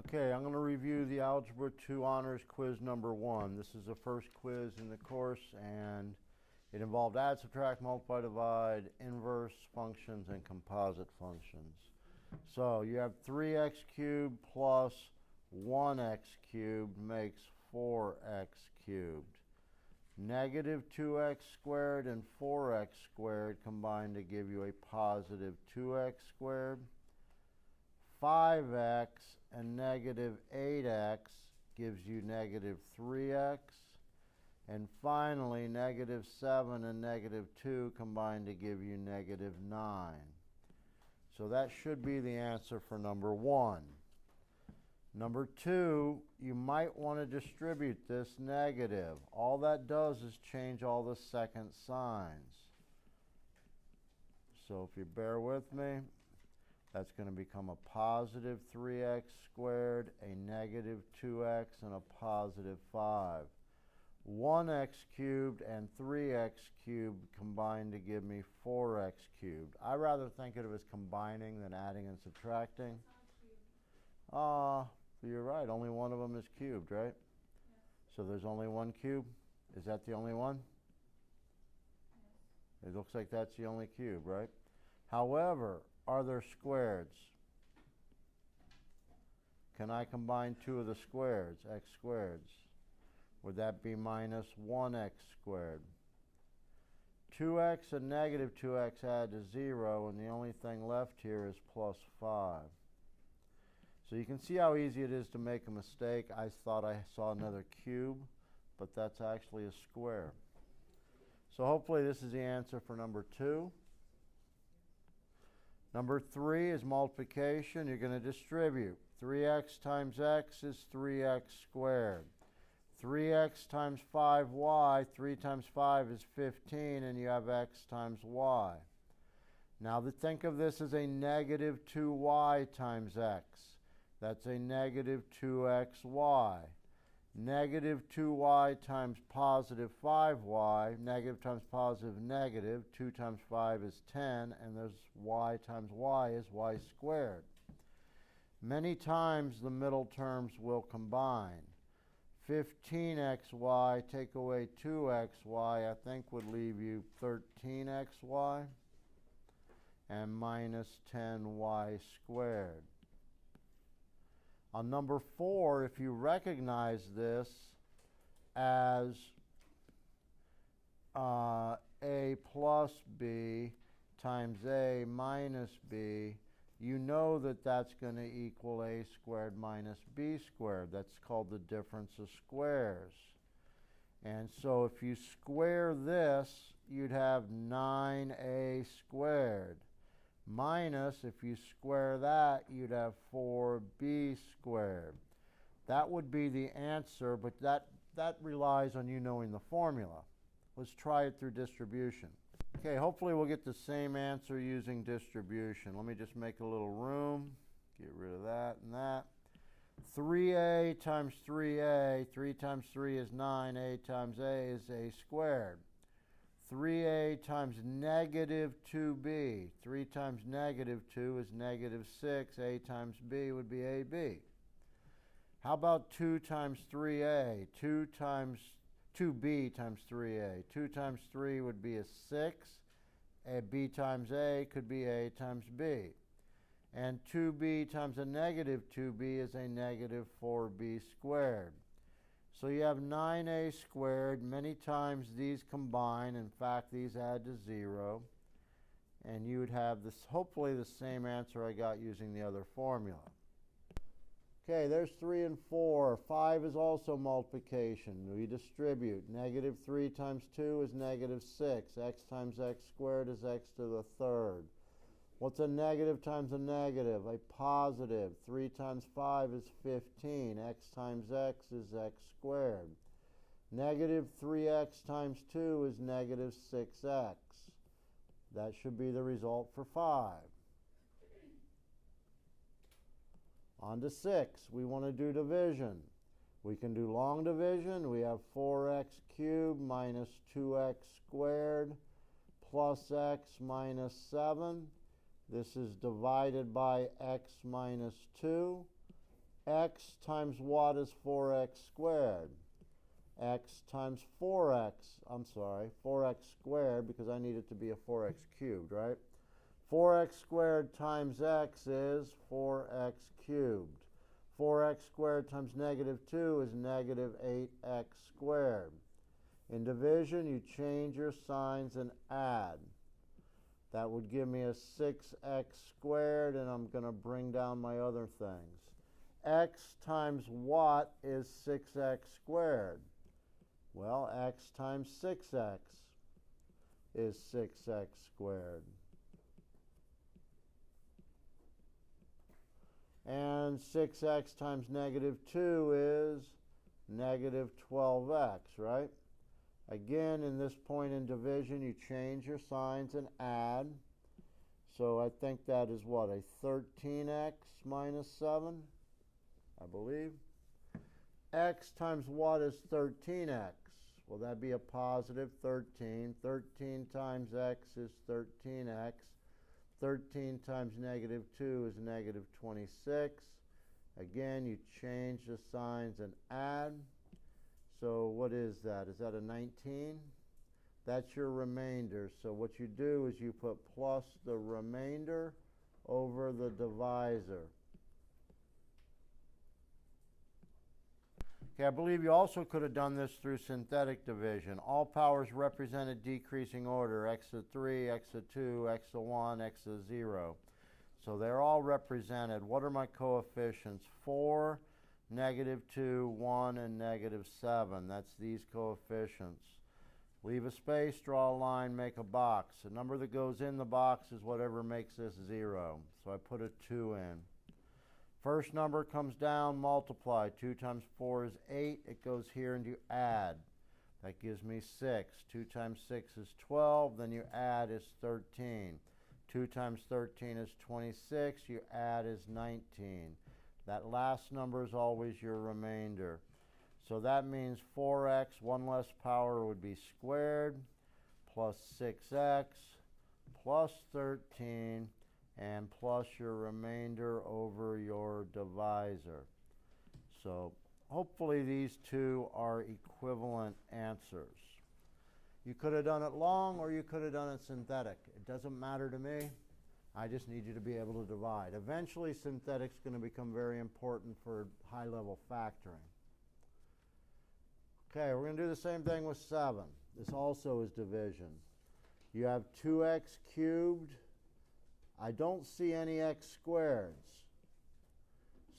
Okay, I'm going to review the Algebra 2 Honors Quiz number 1. This is the first quiz in the course, and it involved add, subtract, multiply, divide, inverse functions, and composite functions. So you have 3x cubed plus 1x cubed makes 4x cubed. Negative 2x squared and 4x squared combine to give you a positive 2x squared. 5x and negative 8x gives you negative 3x. And finally, negative 7 and negative 2 combine to give you negative 9. So that should be the answer for number 1. Number 2, you might want to distribute this negative. All that does is change all the second signs. So if you bear with me, that's going to become a positive 3x squared, a negative 2x, and a positive 5. 1x cubed and 3x cubed combine to give me 4x cubed. I rather think of it as combining than adding and subtracting. You're right. Only one of them is cubed, right? Yes. So there's only one cube? Is that the only one? Yes. It looks like that's the only cube, right? However, are there squareds? Can I combine two of the squareds, x squareds? Would that be minus 1x squared? 2x and negative 2x add to 0, and the only thing left here is plus 5. So you can see how easy it is to make a mistake. I thought I saw another cube, but that's actually a square. So hopefully this is the answer for number 2. Number 3 is multiplication. You're going to distribute. 3x times x is 3x squared. 3x times 5y, 3 times 5 is 15, and you have x times y. Now think of this as a negative 2y times x. That's a negative 2xy. Negative 2y times positive 5y, negative times positive negative, 2 times 5 is 10, and there's y times y is y squared. Many times the middle terms will combine. 15xy take away 2xy, I think would leave you 13xy, and minus 10y squared. On number 4, if you recognize this as a plus b times a minus b, you know that that's going to equal a squared minus b squared. That's called the difference of squares. And so if you square this, you'd have 9a squared. Minus, if you square that, you'd have 4b squared. That would be the answer, but that relies on you knowing the formula. Let's try it through distribution. Okay, hopefully we'll get the same answer using distribution. Let me just make a little room. Get rid of that and that. 3a times 3a, 3 times 3 is 9, a times a is a squared. 3a times negative 2b. 3 times negative 2 is negative 6. A times b would be ab. How about 2 times 3a? 2 times 2b times 3a. 2 times 3 would be a 6. B times a could be a times b. And 2b times a negative 2b is a negative 4b squared. So you have 9a squared. Many times these combine. In fact, these add to 0. And you would have this, hopefully the same answer I got using the other formula. Okay, there's 3 and 4. 5 is also multiplication. We distribute. Negative 3 times 2 is negative 6. X times x squared is x to the third. What's a negative times a negative? A positive. 3 times 5 is 15. X times x is x squared. Negative 3x times 2 is negative 6x. That should be the result for 5. On to 6. We want to do division. We can do long division. We have 4x cubed minus 2x squared plus x minus 7. This is divided by x minus 2. x times what is 4x squared? X times 4x, 4x squared, because I need it to be a 4x cubed, right? 4x squared times x is 4x cubed. 4x squared times negative 2 is negative 8x squared. In division, you change your signs and add. That would give me a 6x squared, and I'm going to bring down my other things. X times what is 6x squared? Well, x times 6x is 6x squared. And 6x times negative 2 is negative 12x, right? Again, in this point in division, you change your signs and add. So I think that is what, a 13x minus 7, I believe. X times what is 13x? Well, that'd be a positive 13. 13 times x is 13x. 13 times negative 2 is negative 26. Again, you change the signs and add. So what is that? Is that a 19? That's your remainder. So what you do is you put plus the remainder over the divisor. Okay, I believe you also could have done this through synthetic division. All powers represented decreasing order, x to the 3, x to the 2, x to the 1, x to the 0. So they're all represented. What are my coefficients? 4, negative 2, 1, and negative 7. That's these coefficients. Leave a space, draw a line, make a box. The number that goes in the box is whatever makes this 0. So I put a 2 in. First number comes down, multiply. 2 times 4 is 8. It goes here and you add. That gives me 6. 2 times 6 is 12. Then you add is 13. 2 times 13 is 26. You add is 19. That last number is always your remainder. So that means 4x, one less power would be squared, plus 6x, plus 13, and plus your remainder over your divisor. So hopefully these two are equivalent answers. You could have done it long or you could have done it synthetic. It doesn't matter to me. I just need you to be able to divide. Eventually synthetic's going to become very important for high-level factoring. Okay, we're going to do the same thing with 7. This also is division. You have 2x cubed. I don't see any x squareds.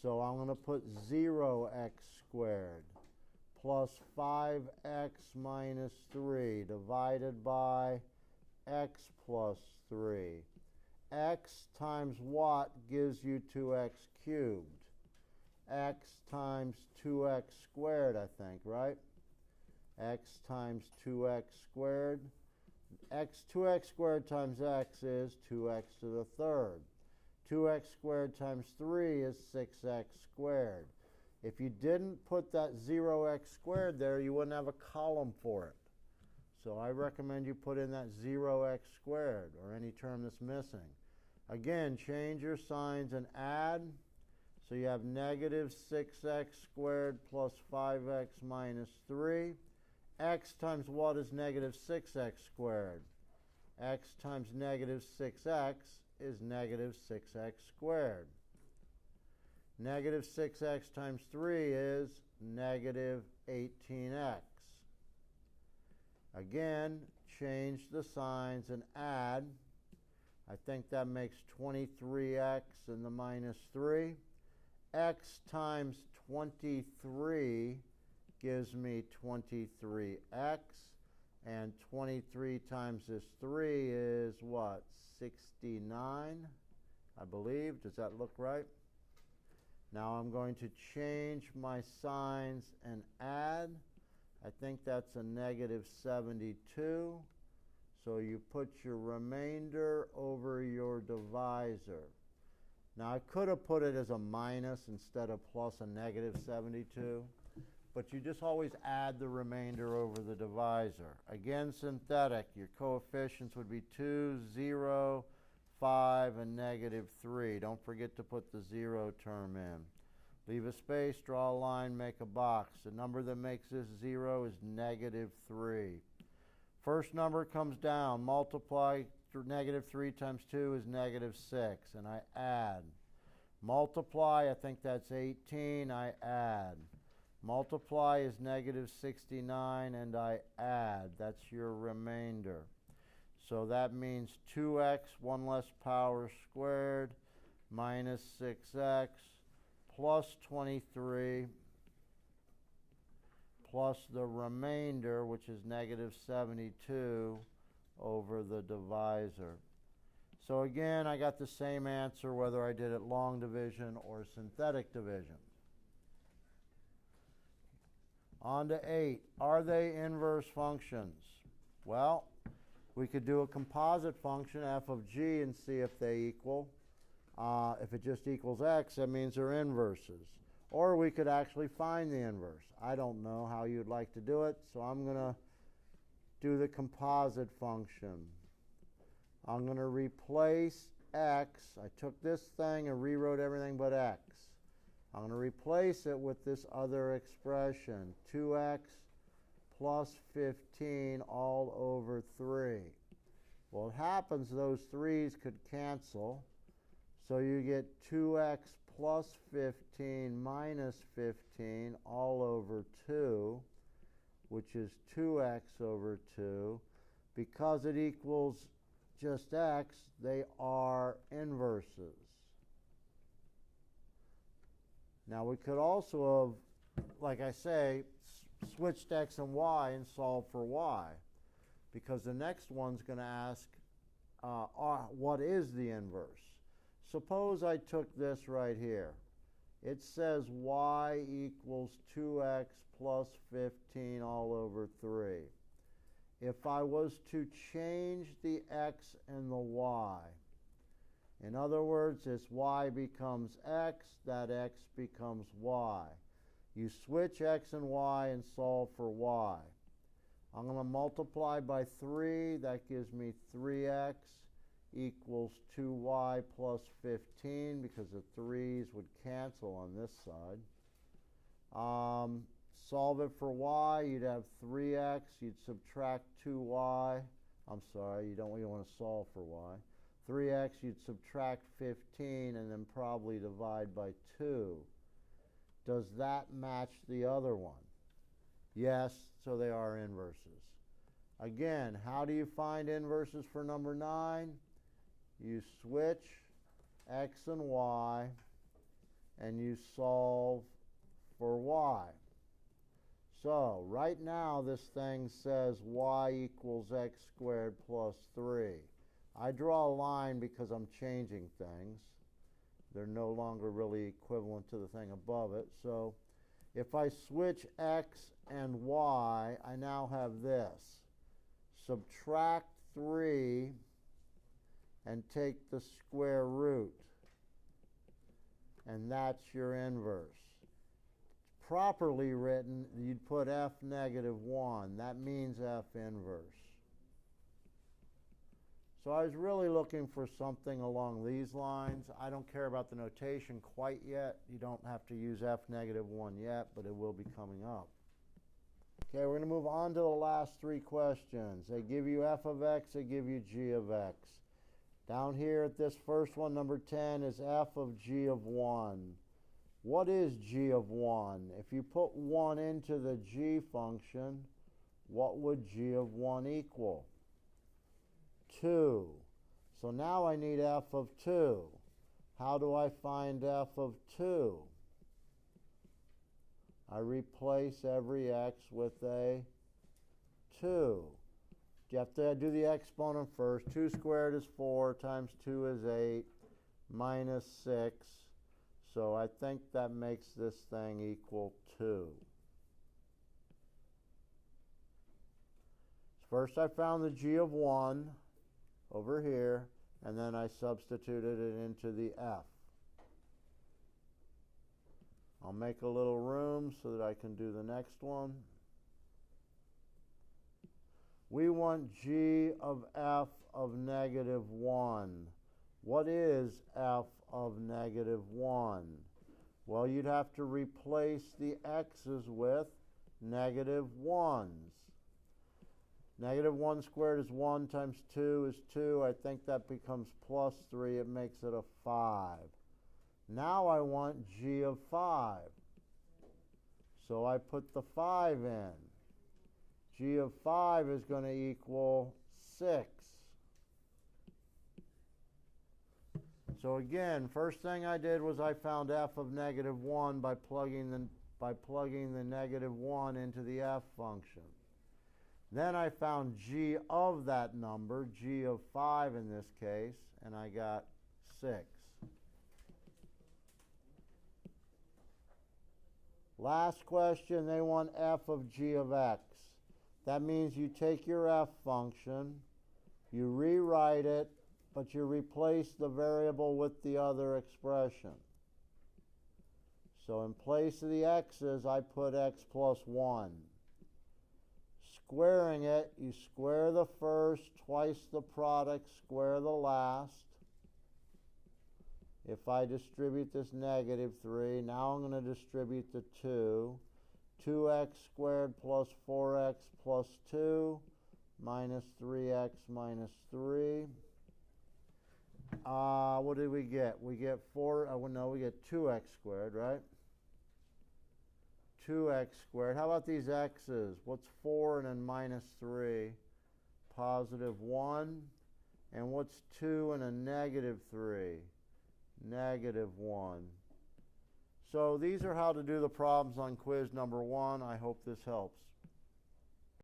So I'm going to put 0x squared plus 5x minus 3 divided by x plus 3. X times what gives you 2x cubed? X times 2x squared, I think, right? X times 2x squared. 2x squared times x is 2x to the third. 2x squared times 3 is 6x squared. If you didn't put that 0x squared there, you wouldn't have a column for it. So I recommend you put in that 0x squared or any term that's missing. Again, change your signs and add. So you have negative 6x squared plus 5x minus 3. X times what is negative 6x squared? X times negative 6x is negative 6x squared. Negative 6x times 3 is negative 18x. Again, change the signs and add. I think that makes 23x and the minus 3. X times 23 gives me 23x, and 23 times this 3 is what? 69, I believe. Does that look right? Now I'm going to change my signs and add. I think that's a negative 72. So you put your remainder over your divisor. Now I could have put it as a minus instead of plus a negative 72. But you just always add the remainder over the divisor. Again, synthetic, your coefficients would be 2, 0, 5, and negative 3. Don't forget to put the 0 term in. Leave a space, draw a line, make a box. The number that makes this 0 is -3. First number comes down. Multiply -3 times 2 is -6, and I add. Multiply, I think that's 18, I add. Multiply is -69, and I add. That's your remainder. So that means 2x, 1 less power squared, minus 6x, plus 23, plus the remainder, which is -72, over the divisor. So again, I got the same answer whether I did it long division or synthetic division. On to 8. Are they inverse functions? Well, we could do a composite function, f of g, and see if they equal. If it just equals x, that means they're inverses. Or we could actually find the inverse. I don't know how you'd like to do it, so I'm going to do the composite function. I'm going to replace x. I took this thing and rewrote everything but x. I'm going to replace it with this other expression, 2x plus 15 all over 3. Well, it happens those 3's could cancel. So you get 2x plus 15 minus 15 all over 2, which is 2x over 2. Because it equals just x, they are inverses. Now we could also have, like I say, switched x and y and solved for y, because the next one's going to ask what is the inverse. Suppose I took this right here. It says y equals 2x plus 15 all over 3. If I was to change the x and the y, in other words, this y becomes x, that x becomes y. You switch x and y and solve for y. I'm going to multiply by 3. That gives me 3x equals 2y plus 15, because the 3's would cancel on this side. Solve it for y. You'd have 3x. You'd subtract 2y. I'm sorry, you don't want to solve for y. 3x, you'd subtract 15 and then probably divide by 2. Does that match the other one? Yes, so they are inverses. Again, how do you find inverses for number 9? You switch x and y, and you solve for y. So right now this thing says y equals x squared plus 3. I draw a line because I'm changing things. They're no longer really equivalent to the thing above it. So if I switch x and y, I now have this. Subtract 3 and take the square root. And that's your inverse. Properly written, you'd put f -1. That means f inverse. So I was really looking for something along these lines. I don't care about the notation quite yet. You don't have to use f -1 yet, but it will be coming up. Okay, we're going to move on to the last 3 questions. They give you f of x, they give you g of x. Down here at this first one, number 10, is f of g of 1. What is g of 1? If you put 1 into the g function, what would g of 1 equal? 2. So now I need f of 2. How do I find f of 2? I replace every x with a 2. You have to do the exponent first. 2 squared is 4 times 2 is 8 minus 6. So I think that makes this thing equal 2. First I found the g of 1 over here, and then I substituted it into the f. I'll make a little room so that I can do the next one. We want g of f of -1. What is f of -1? Well, you'd have to replace the x's with negative 1s. Negative 1 squared is 1 times 2 is 2. I think that becomes plus 3. It makes it a 5. Now I want g of 5. So I put the 5 in. G of 5 is going to equal 6. So again, first thing I did was I found f of negative 1 by plugging the negative 1 into the f function. Then I found g of that number, g of 5 in this case, and I got 6. Last question, they want f of g of x. That means you take your f function, you rewrite it, but you replace the variable with the other expression. So in place of the x's, I put x plus 1. Squaring it, you square the first, twice the product, square the last. If I distribute this negative 3, now I'm going to distribute the 2. 2x squared plus 4x plus 2 minus 3x minus 3. What did we get? We get 2x squared, right? 2x squared. How about these x's? What's 4 and then minus 3? Positive 1. And what's 2 and a negative 3? Negative 1. So these are how to do the problems on quiz number 1. I hope this helps.